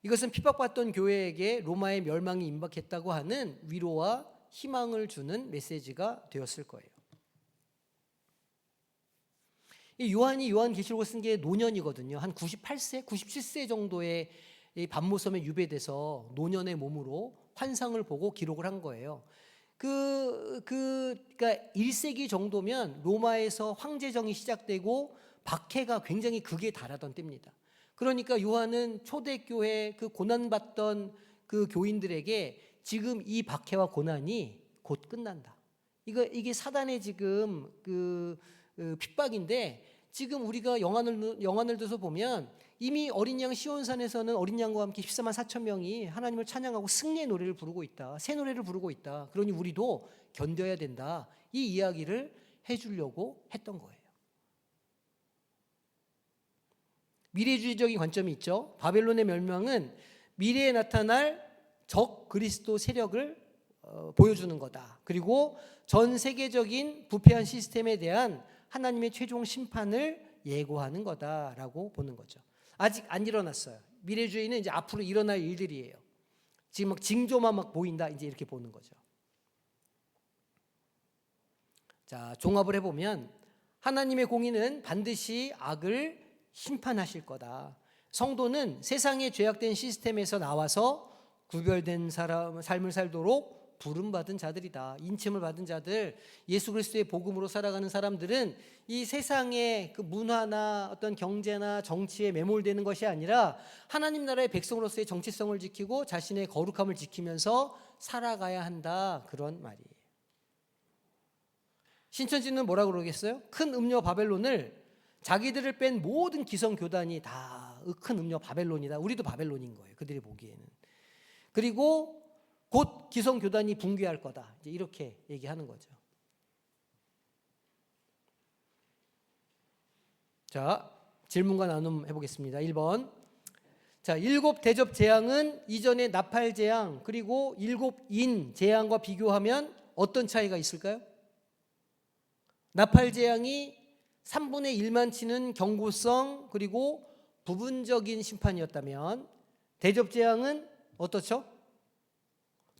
이것은 핍박받던 교회에게 로마의 멸망이 임박했다고 하는 위로와 희망을 주는 메시지가 되었을 거예요. 이 요한이 요한계시록을 쓴 게 노년이거든요. 한 98세, 97세 정도의 반모섬에 유배돼서 노년의 몸으로 환상을 보고 기록을 한 거예요. 그러니까 1세기 정도면 로마에서 황제정이 시작되고 박해가 굉장히 극에 달하던 때입니다. 그러니까 요한은 초대교회 그 고난받던 그 교인들에게 지금 이 박해와 고난이 곧 끝난다. 이게 사단의 지금 핍박인데, 지금 우리가 영안을 들어서 보면 이미 어린 양 시온산에서는 어린 양과 함께 14만 4천 명이 하나님을 찬양하고 승리의 노래를 부르고 있다. 새 노래를 부르고 있다. 그러니 우리도 견뎌야 된다. 이 이야기를 해주려고 했던 거예요. 미래주의적인 관점이 있죠. 바벨론의 멸망은 미래에 나타날 적 그리스도 세력을 보여주는 거다. 그리고 전 세계적인 부패한 시스템에 대한 하나님의 최종 심판을 예고하는 거다라고 보는 거죠. 아직 안 일어났어요. 미래주의는 이제 앞으로 일어날 일들이에요. 지금 막 징조만 막 보인다, 이제 이렇게 보는 거죠. 자, 종합을 해보면 하나님의 공의는 반드시 악을 심판하실 거다. 성도는 세상의 죄악된 시스템에서 나와서 구별된 삶을 살도록 부름받은 자들이다. 인침을 받은 자들, 예수 그리스도의 복음으로 살아가는 사람들은 이 세상의 그 문화나 어떤 경제나 정치에 매몰되는 것이 아니라 하나님 나라의 백성으로서의 정체성을 지키고 자신의 거룩함을 지키면서 살아가야 한다. 그런 말이에요. 신천지는 뭐라고 그러겠어요? 큰 음녀 바벨론을, 자기들을 뺀 모든 기성 교단이 다 큰 음녀 바벨론이다. 우리도 바벨론인 거예요. 그들이 보기에는. 그리고 곧 기성 교단이 붕괴할 거다. 이제 이렇게 얘기하는 거죠. 자, 질문과 나눔 해보겠습니다. 1번. 자, 7 대접 재앙은 이전의 나팔 재앙 그리고 7 인 재앙과 비교하면 어떤 차이가 있을까요? 나팔 재앙이 3분의 1만 치는 경고성 그리고 부분적인 심판이었다면 대접 재앙은 어떻죠?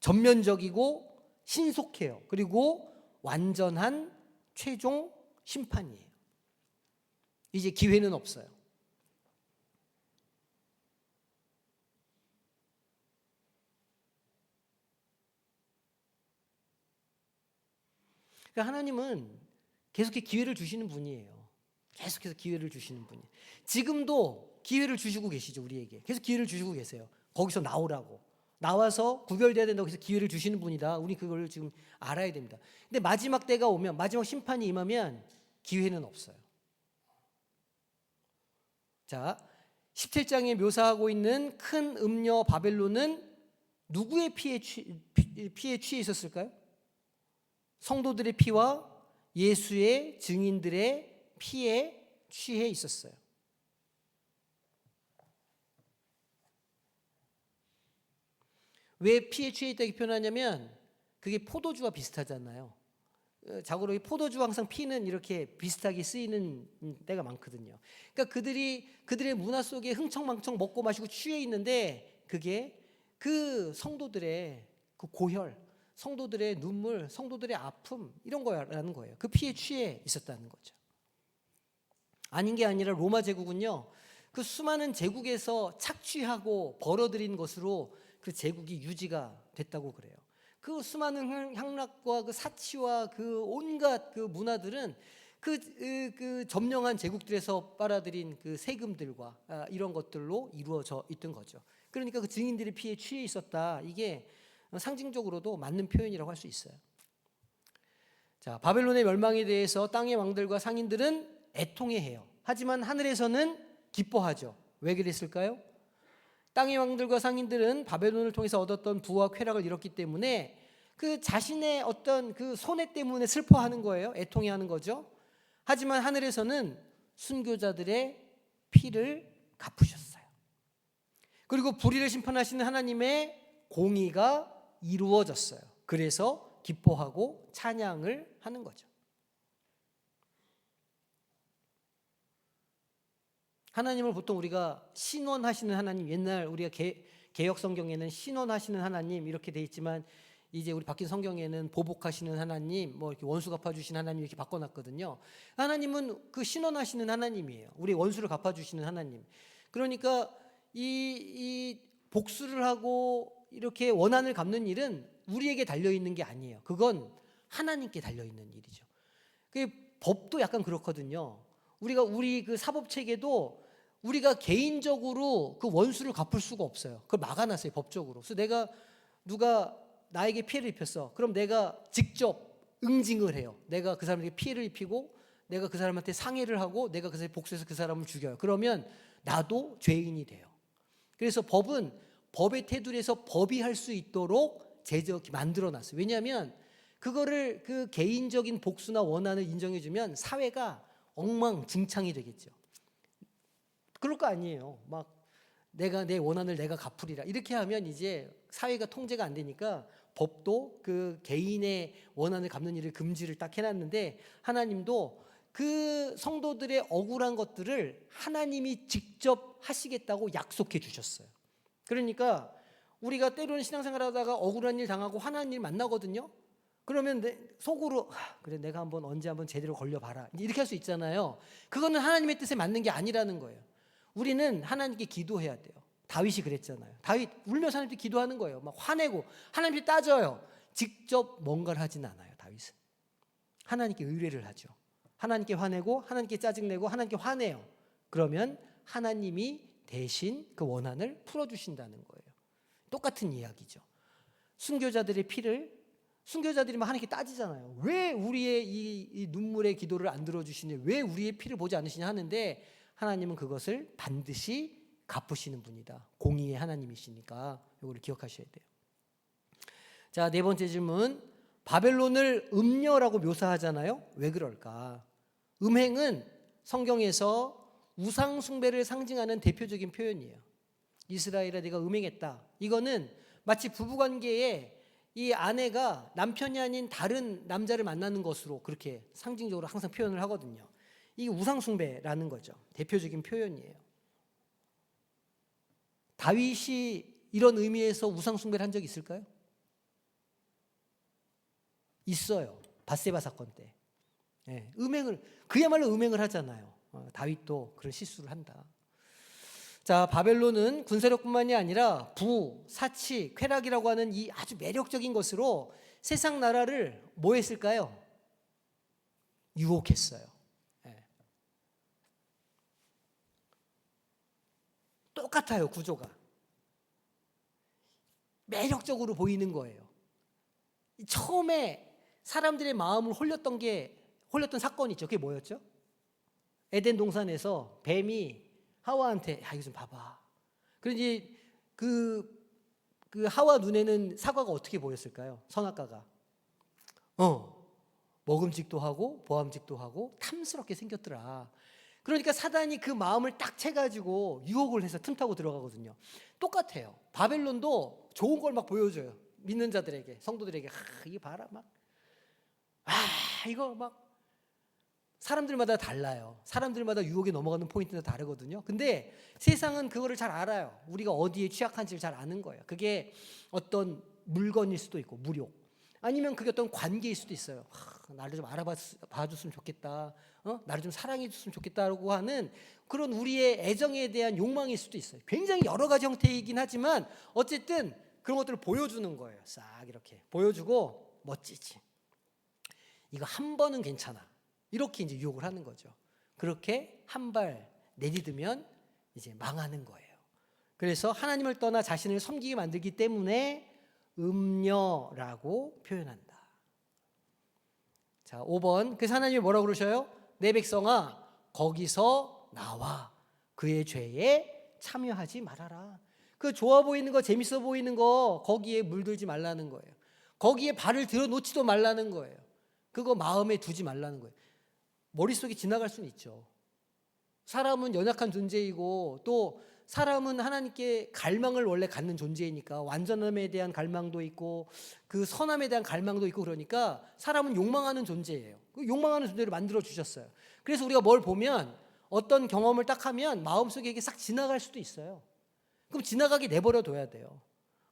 전면적이고 신속해요. 그리고 완전한 최종 심판이에요. 이제 기회는 없어요. 그러니까 하나님은 계속해 기회를 주시는 분이에요. 계속해서 기회를 주시는 분이. 지금도 기회를 주시고 계시죠, 우리에게. 계속 기회를 주시고 계세요. 거기서 나오라고. 나와서 구별돼야 된다고 해서 기회를 주시는 분이다. 우리 그걸 지금 알아야 됩니다. 근데 마지막 때가 오면, 마지막 심판이 임하면 기회는 없어요. 자, 17장에 묘사하고 있는 큰 음녀 바벨론은 누구의 피에 취해 있었을까요? 성도들의 피와 예수의 증인들의 피에 취해 있었어요. 왜 피에 취해 있다고 표현하냐면 그게 포도주와 비슷하잖아요. 자고로 이 포도주 항상 피는 이렇게 비슷하게 쓰이는 때가 많거든요. 그러니까 그들의 문화 속에 흥청망청 먹고 마시고 취해 있는데 그게 그 성도들의 그 고혈, 성도들의 눈물, 성도들의 아픔 이런 거라는 거예요. 그 피에 취해 있었다는 거죠. 아닌 게 아니라 로마 제국은요, 그 수많은 제국에서 착취하고 벌어들인 것으로 그 제국이 유지가 됐다고 그래요. 그 수많은 향락과 그 사치와 그 온갖 그 문화들은 그 점령한 제국들에서 빨아들인 그 세금들과 이런 것들로 이루어져 있던 거죠. 그러니까 그 증인들의 피에 취해 있었다. 이게 상징적으로도 맞는 표현이라고 할 수 있어요. 자, 바벨론의 멸망에 대해서 땅의 왕들과 상인들은 애통해해요. 하지만 하늘에서는 기뻐하죠. 왜 그랬을까요? 땅의 왕들과 상인들은 바벨론을 통해서 얻었던 부와 쾌락을 잃었기 때문에 그 자신의 어떤 그 손해 때문에 슬퍼하는 거예요. 애통해하는 거죠. 하지만 하늘에서는 순교자들의 피를 갚으셨어요. 그리고 불의를 심판하시는 하나님의 공의가 이루어졌어요. 그래서 기뻐하고 찬양을 하는 거죠. 하나님을 보통 우리가 신원하시는 하나님, 옛날 우리가 개역 성경에는 신원하시는 하나님 이렇게 돼 있지만 이제 우리 바뀐 성경에는 보복하시는 하나님, 뭐 이렇게 원수 갚아주시는 하나님 이렇게 바꿔놨거든요. 하나님은 그 신원하시는 하나님이에요. 우리 원수를 갚아주시는 하나님. 그러니까 이 복수를 하고 이렇게 원한을 갚는 일은 우리에게 달려 있는 게 아니에요. 그건 하나님께 달려 있는 일이죠. 그 법도 약간 그렇거든요. 우리 그 사법 체계도 우리가 개인적으로 그 원수를 갚을 수가 없어요. 그걸 막아놨어요, 법적으로. 그래서 누가 나에게 피해를 입혔어. 그럼 내가 직접 응징을 해요. 내가 그 사람에게 피해를 입히고 내가 그 사람한테 상해를 하고 내가 그 사람에 복수해서 그 사람을 죽여요. 그러면 나도 죄인이 돼요. 그래서 법은 법의 테두리에서 법이 할 수 있도록 만들어놨어요. 왜냐하면 그거를 그 개인적인 복수나 원한을 인정해주면 사회가 엉망진창이 되겠죠. 그럴 거 아니에요. 막 내가 내 원한을 내가 갚으리라 이렇게 하면 이제 사회가 통제가 안 되니까 법도 그 개인의 원한을 갚는 일을 금지를 딱 해놨는데 하나님도 그 성도들의 억울한 것들을 하나님이 직접 하시겠다고 약속해 주셨어요. 그러니까 우리가 때로는 신앙생활하다가 억울한 일 당하고 화나는 일 만나거든요. 그러면 속으로 그래 내가 언제 한번 제대로 걸려봐라 이렇게 할 수 있잖아요. 그거는 하나님의 뜻에 맞는 게 아니라는 거예요. 우리는 하나님께 기도해야 돼요. 다윗이 그랬잖아요. 다윗 울면서 하나님께 기도하는 거예요. 막 화내고 하나님께 따져요. 직접 뭔가를 하진 않아요. 다윗은 하나님께 의뢰를 하죠. 하나님께 화내고 하나님께 짜증내고 하나님께 화내요. 그러면 하나님이 대신 그 원한을 풀어주신다는 거예요. 똑같은 이야기죠. 순교자들이 막 하나님께 따지잖아요. 왜 우리의 이 눈물의 기도를 안 들어주시냐, 왜 우리의 피를 보지 않으시냐 하는데 하나님은 그것을 반드시 갚으시는 분이다. 공의의 하나님이시니까 이걸 기억하셔야 돼요. 자, 네 번째 질문. 바벨론을 음녀라고 묘사하잖아요. 왜 그럴까? 음행은 성경에서 우상 숭배를 상징하는 대표적인 표현이에요. 이스라엘아 네가 음행했다. 이거는 마치 부부관계에 이 아내가 남편이 아닌 다른 남자를 만나는 것으로 그렇게 상징적으로 항상 표현을 하거든요. 이게 우상 숭배라는 거죠. 대표적인 표현이에요. 다윗이 이런 의미에서 우상 숭배를 한 적이 있을까요? 있어요. 밧세바 사건 때. 네, 그야말로 음행을 하잖아요. 다윗도 그런 실수를 한다. 자, 바벨론은 군사력뿐만이 아니라 사치, 쾌락이라고 하는 이 아주 매력적인 것으로 세상 나라를 뭐 했을까요? 유혹했어요. 똑같아요, 구조가. 매력적으로 보이는 거예요. 처음에 사람들의 마음을 홀렸던 사건이 있죠. 그게 뭐였죠? 에덴 동산에서 뱀이 하와한테 이거 좀 봐봐. 그런지 그 하와 눈에는 사과가 어떻게 보였을까요? 선악과가 먹음직도 하고 보암직도 하고 탐스럽게 생겼더라. 그러니까 사단이 그 마음을 딱 채가지고 유혹을 해서 틈타고 들어가거든요. 똑같아요. 바벨론도 좋은 걸 막 보여줘요. 믿는 자들에게, 성도들에게. 이거 봐라, 막. 이거 막. 사람들마다 달라요. 사람들마다 유혹에 넘어가는 포인트가 다르거든요. 근데 세상은 그거를 잘 알아요. 우리가 어디에 취약한지를 잘 아는 거예요. 그게 어떤 물건일 수도 있고, 무력. 아니면 그게 어떤 관계일 수도 있어요. 나를 좀 알아봐줬으면 좋겠다. 나를 좀 사랑해줬으면 좋겠다라고 하는 그런 우리의 애정에 대한 욕망일 수도 있어요. 굉장히 여러 가지 형태이긴 하지만 어쨌든 그런 것들을 보여주는 거예요. 싹 이렇게 보여주고 멋지지. 이거 한 번은 괜찮아. 이렇게 이제 유혹을 하는 거죠. 그렇게 한 발 내디디면 이제 망하는 거예요. 그래서 하나님을 떠나 자신을 섬기게 만들기 때문에 음녀라고 표현한다. 자, 5번. 그래서 하나님이 뭐라고 그러셔요? 내 백성아, 거기서 나와 그의 죄에 참여하지 말아라. 그 좋아 보이는 거, 재밌어 보이는 거 거기에 물들지 말라는 거예요. 거기에 발을 들어놓지도 말라는 거예요. 그거 마음에 두지 말라는 거예요. 머릿속에 지나갈 수는 있죠. 사람은 연약한 존재이고 또 사람은 하나님께 갈망을 원래 갖는 존재이니까 완전함에 대한 갈망도 있고 그 선함에 대한 갈망도 있고 그러니까 사람은 욕망하는 존재예요. 그 욕망하는 존재를 만들어 주셨어요. 그래서 우리가 뭘 보면 어떤 경험을 딱 하면 마음속에 이게 싹 지나갈 수도 있어요. 그럼 지나가게 내버려 둬야 돼요.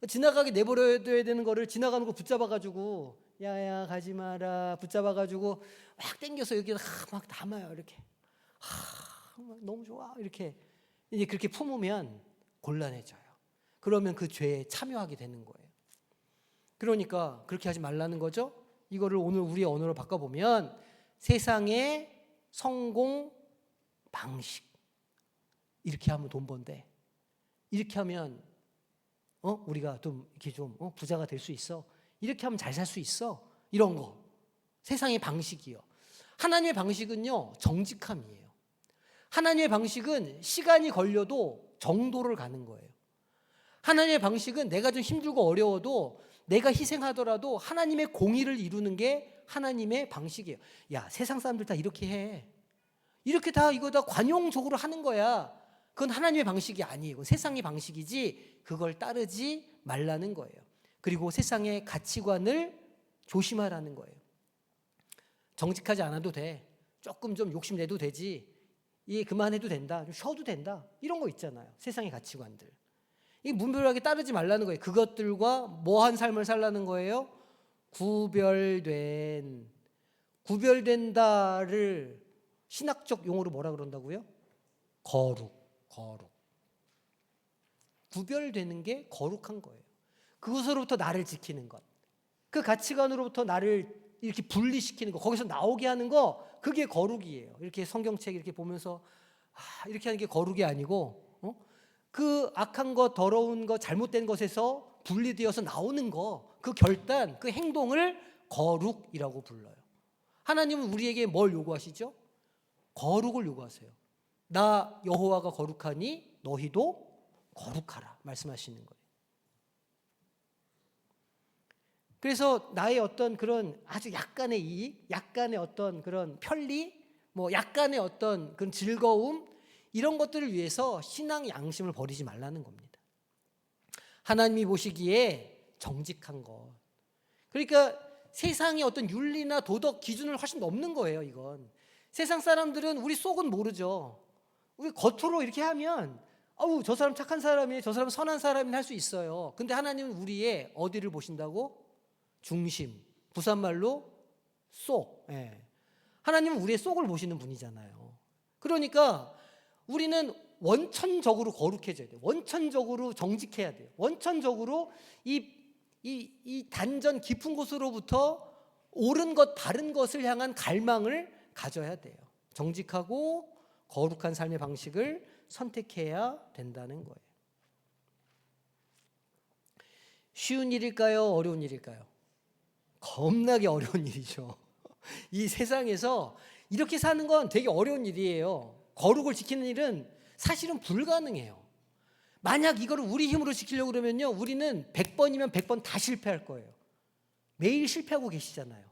지나가게 내버려 둬야 되는 거를 지나가는 거 붙잡아 가지고 야야 가지 마라 붙잡아 가지고 막 당겨서 여기 막 담아요. 이렇게 너무 좋아 이렇게 이제 그렇게 품으면 곤란해져요. 그러면 그 죄에 참여하게 되는 거예요. 그러니까 그렇게 하지 말라는 거죠. 이거를 오늘 우리의 언어로 바꿔보면 세상의 성공 방식. 이렇게 하면 돈 번대. 이렇게 하면 우리가 좀 이렇게 좀 부자가 될 수 있어. 이렇게 하면 잘 살 수 있어. 이런 거. 세상의 방식이요. 하나님의 방식은요, 정직함이에요. 하나님의 방식은 시간이 걸려도 정도를 가는 거예요. 하나님의 방식은 내가 좀 힘들고 어려워도 내가 희생하더라도 하나님의 공의를 이루는 게 하나님의 방식이에요. 야, 세상 사람들 다 이렇게 해. 이렇게 다 이거 다 관용적으로 하는 거야. 그건 하나님의 방식이 아니에요. 그건 세상의 방식이지 그걸 따르지 말라는 거예요. 그리고 세상의 가치관을 조심하라는 거예요. 정직하지 않아도 돼. 조금 좀 욕심내도 되지. 그만해도 된다. 좀 쉬어도 된다. 이런 거 있잖아요. 세상의 가치관들. 이 무분별하게 따르지 말라는 거예요. 그것들과 뭐한 삶을 살라는 거예요? 구별된다를 신학적 용어로 뭐라 그런다고요? 거룩. 구별되는 게 거룩한 거예요. 그것으로부터 나를 지키는 것. 그 가치관으로부터 나를 이렇게 분리시키는 거, 거기서 나오게 하는 거, 그게 거룩이에요. 이렇게 성경책 이렇게 보면서 이렇게 하는 게 거룩이 아니고 그 악한 것, 더러운 것, 잘못된 것에서 분리되어서 나오는 거, 그 결단, 그 행동을 거룩이라고 불러요. 하나님은 우리에게 뭘 요구하시죠? 거룩을 요구하세요. 나 여호와가 거룩하니 너희도 거룩하라 말씀하시는 거예요. 그래서 나의 어떤 그런 아주 약간의 이익, 약간의 어떤 그런 편리, 약간의 어떤 그런 즐거움 이런 것들을 위해서 신앙 양심을 버리지 말라는 겁니다. 하나님이 보시기에 정직한 것. 그러니까 세상의 어떤 윤리나 도덕 기준을 훨씬 넘는 거예요, 이건. 세상 사람들은 우리 속은 모르죠. 우리 겉으로 이렇게 하면 저 사람 착한 사람이에요, 저 사람 선한 사람이라 할 수 있어요. 근데 하나님은 우리의 어디를 보신다고? 중심, 부산말로 속. 하나님은 우리의 속을 보시는 분이잖아요. 그러니까 우리는 원천적으로 거룩해져야 돼요. 원천적으로 정직해야 돼요. 원천적으로 이 단전 깊은 곳으로부터 옳은 것, 바른 것을 향한 갈망을 가져야 돼요. 정직하고 거룩한 삶의 방식을 선택해야 된다는 거예요. 쉬운 일일까요? 어려운 일일까요? 겁나게 어려운 일이죠. 이 세상에서 이렇게 사는 건 되게 어려운 일이에요. 거룩을 지키는 일은 사실은 불가능해요. 만약 이거를 우리 힘으로 지키려고 그러면요, 우리는 100번이면 100번 다 실패할 거예요. 매일 실패하고 계시잖아요.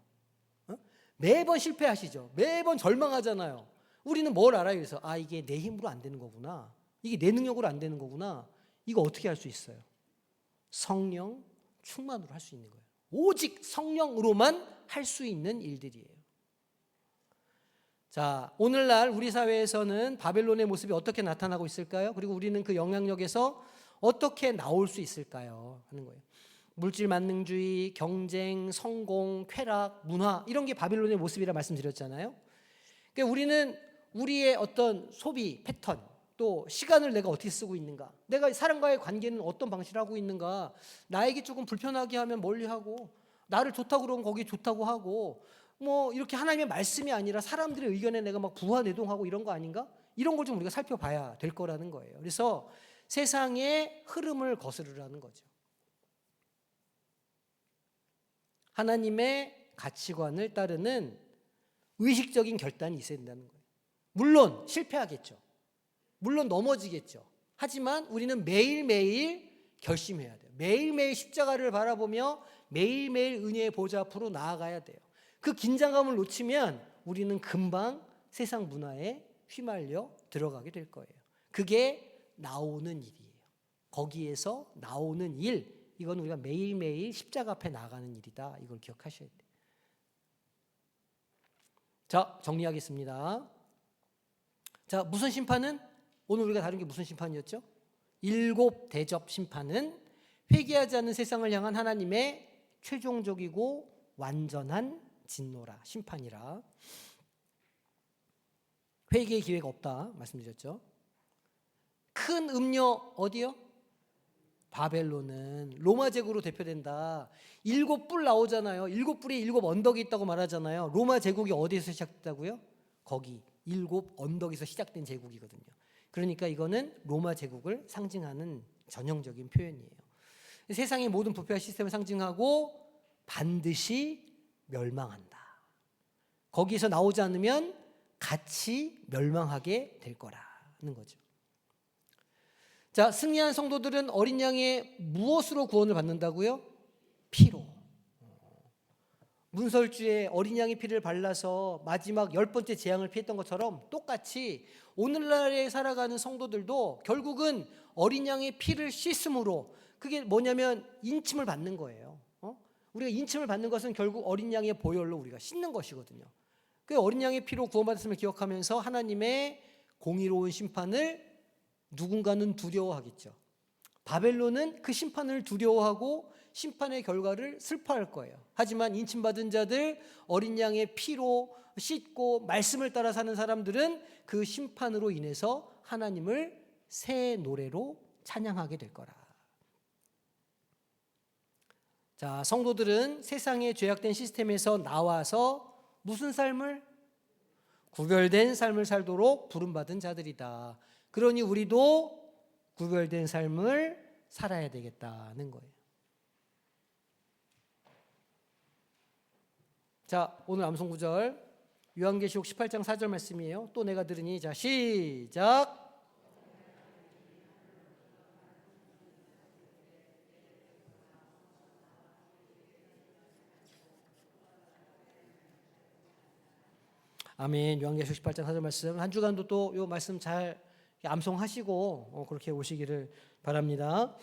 매번 실패하시죠. 매번 절망하잖아요. 우리는 뭘 알아요? 그래서 이게 내 힘으로 안 되는 거구나. 이게 내 능력으로 안 되는 거구나. 이거 어떻게 할 수 있어요? 성령 충만으로 할 수 있는 거예요. 오직 성령으로만 할 수 있는 일들이에요. 자, 오늘날 우리 사회에서는 바벨론의 모습이 어떻게 나타나고 있을까요? 그리고 우리는 그 영향력에서 어떻게 나올 수 있을까요? 하는 거예요. 물질 만능주의, 경쟁, 성공, 쾌락, 문화, 이런 게 바벨론의 모습이라 말씀드렸잖아요. 그러니까 우리는 우리의 어떤 소비 패턴, 또 시간을 내가 어떻게 쓰고 있는가, 내가 사람과의 관계는 어떤 방식으로 하고 있는가, 나에게 조금 불편하게 하면 멀리하고, 나를 좋다고 그러면 거기 좋다고 하고, 뭐 이렇게 하나님의 말씀이 아니라 사람들의 의견에 내가 막 부하내동하고 이런 거 아닌가? 이런 걸 좀 우리가 살펴봐야 될 거라는 거예요. 그래서 세상의 흐름을 거스르라는 거죠. 하나님의 가치관을 따르는 의식적인 결단이 있어야 된다는 거예요. 물론 실패하겠죠. 물론 넘어지겠죠. 하지만 우리는 매일매일 결심해야 돼요. 매일매일 십자가를 바라보며 매일매일 은혜의 보좌 앞으로 나아가야 돼요. 그 긴장감을 놓치면 우리는 금방 세상 문화에 휘말려 들어가게 될 거예요. 그게 나오는 일이에요. 거기에서 나오는 일, 이건 우리가 매일매일 십자가 앞에 나가는 일이다. 이걸 기억하셔야 돼요. 자, 정리하겠습니다. 자, 무슨 심판은? 오늘 우리가 다룬 게 무슨 심판이었죠? 7 대접 심판은 회개하지 않는 세상을 향한 하나님의 최종적이고 완전한 진노라, 심판이라. 회개의 기회가 없다 말씀드렸죠. 큰 음료 어디요? 바벨론은 로마 제국으로 대표된다. 7뿔 나오잖아요. 7뿔에 7 언덕이 있다고 말하잖아요. 로마 제국이 어디에서 시작됐다고요? 거기 7 언덕에서 시작된 제국이거든요. 그러니까 이거는 로마 제국을 상징하는 전형적인 표현이에요. 세상의 모든 부패와 시스템을 상징하고 반드시 멸망한다. 거기에서 나오지 않으면 같이 멸망하게 될 거라는 거죠. 자, 승리한 성도들은 어린 양의 무엇으로 구원을 받는다고요? 피로. 문설주에 어린 양의 피를 발라서 마지막 10번째 재앙을 피했던 것처럼 똑같이 오늘날에 살아가는 성도들도 결국은 어린 양의 피를 씻음으로, 그게 뭐냐면 인침을 받는 거예요. 우리가 인침을 받는 것은 결국 어린 양의 보혈로 우리가 씻는 것이거든요. 그 어린 양의 피로 구원받았음을 기억하면서 하나님의 공의로운 심판을 누군가는 두려워하겠죠. 바벨론은 그 심판을 두려워하고 심판의 결과를 슬퍼할 거예요. 하지만 인침받은 자들, 어린 양의 피로 씻고 말씀을 따라 사는 사람들은 그 심판으로 인해서 하나님을 새 노래로 찬양하게 될 거라. 자, 성도들은 세상의 죄악된 시스템에서 나와서 무슨 삶을? 구별된 삶을 살도록 부름받은 자들이다. 그러니 우리도 구별된 삶을 살아야 되겠다는 거예요. 자, 오늘 암송 구절 요한계시록 18장 4절 말씀이에요. 또 내가 들으니, 자, 시작. 아멘. 요한계시록 18장 4절 말씀, 한 주간도 또 요 말씀 잘 암송하시고 그렇게 오시기를 바랍니다.